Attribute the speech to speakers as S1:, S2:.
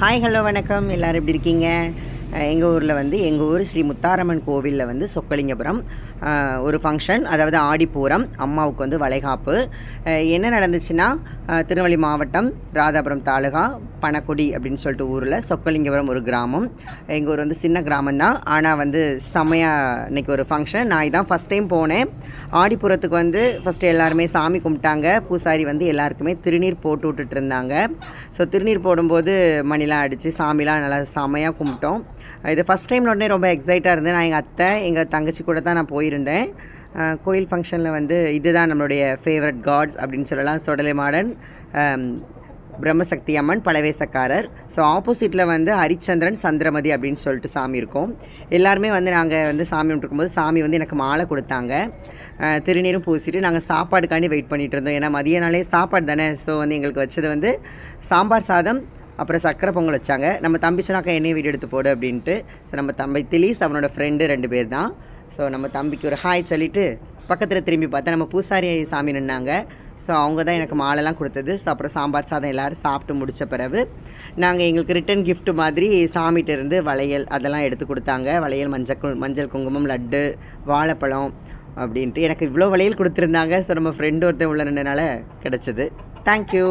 S1: Hi hello வணக்கம். எல்லோரும் எப்படி இருக்கீங்க? எங்கள் ஊரில் வந்து எங்கள் ஊர் ஸ்ரீ முத்தாரம்மன் கோவிலில் வந்து சொக்கலிங்கபுரம் ஒரு ஃபங்க்ஷன், அதாவது ஆடிப்பூரம். அம்மாவுக்கு வந்து வளைகாப்பு. என்ன நடந்துச்சுன்னா, திருநெல்வேலி மாவட்டம் ராதாபுரம் தாலுகா பணக்குடி அப்படின்னு சொல்லிட்டு ஊரில் சொக்கலிங்கபுரம் ஒரு கிராமம். எங்கள் ஊர் வந்து சின்ன கிராமம்தான், ஆனால் வந்து செம்மையாக இன்றைக்கி ஒரு ஃபங்க்ஷன். நான் இதான் ஃபஸ்ட் டைம் போனேன். ஆடிப்பூரத்துக்கு வந்து ஃபஸ்ட்டு எல்லாருமே சாமி கும்பிட்டாங்க. பூசாரி வந்து எல்லாருக்குமே திருநீர் போட்டு விட்டுட்டு இருந்தாங்க. ஸோ திருநீர் போடும்போது மணிலாம் அடித்து சாமிலாம் நல்லா செம்மையாக கும்பிட்டோம். இது ஃபஸ்ட் டைம் உடனே ரொம்ப எக்ஸைட்டாக இருந்தேன். நான் எங்கள் அத்தை, எங்கள் தங்கச்சி கூட தான் நான் போயிருந்தேன். கோயில் ஃபங்க்ஷனில் வந்து இதுதான் நம்மளுடைய ஃபேவரட் காட்ஸ் அப்படின்னு சொல்லலாம். சொடலை மாடன், பிரம்மசக்தி அம்மன், பழவேசக்காரர். ஸோ ஆப்போசிட்டில் வந்து ஹரிச்சந்திரன், சந்திரமதி அப்படின்னு சொல்லிட்டு சாமி இருக்கும். எல்லாருமே வந்து நாங்கள் வந்து சாமி கும்பிட்டுருக்கும்போது சாமி வந்து எனக்கு மாலை கொடுத்தாங்க. திருநீரும் பூசிட்டு நாங்கள் சாப்பாடுக்காண்டி வெயிட் பண்ணிகிட்டு இருந்தோம். ஏன்னா மதிய நாளே சாப்பாடு தானே. ஸோ வந்து எங்களுக்கு வச்சது வந்து சாம்பார் சாதம், அப்புறம் சக்கரை பொங்கல் வச்சாங்க. நம்ம தம்பி சொன்னாக்கா என்னையும் வீடியோ எடுத்து போடு அப்படின்ட்டு. ஸோ நம்ம தம்பி திலீஸ், அவனோட ஃப்ரெண்டு 2 பேர் தான். ஸோ நம்ம தம்பிக்கு ஒரு ஹாய் சொல்லிவிட்டு பக்கத்தில் திரும்பி பார்த்தா நம்ம பூசாரி சாமி நின்னாங்க. ஸோ அவங்க தான் எனக்கு மாலைலாம் கொடுத்தது. ஸோ அப்புறம் சாம்பார் சாதம் எல்லோரும் சாப்பிட்டு முடித்த பிறகு நாங்கள் எங்களுக்கு ரிட்டன் கிஃப்ட் மாதிரி சாமிகிட்ட இருந்து வளையல் அதெல்லாம் எடுத்து கொடுத்தாங்க. வளையல், மஞ்சள் குங்குமம், லட்டு, வாழைப்பழம் அப்படின்ட்டு எனக்கு இவ்வளோ வளையல் கொடுத்துருந்தாங்க. ஸோ நம்ம ஃப்ரெண்டு ஒருத்தர் உள்ள நின்றனால கிடச்சிது. தேங்க்யூ.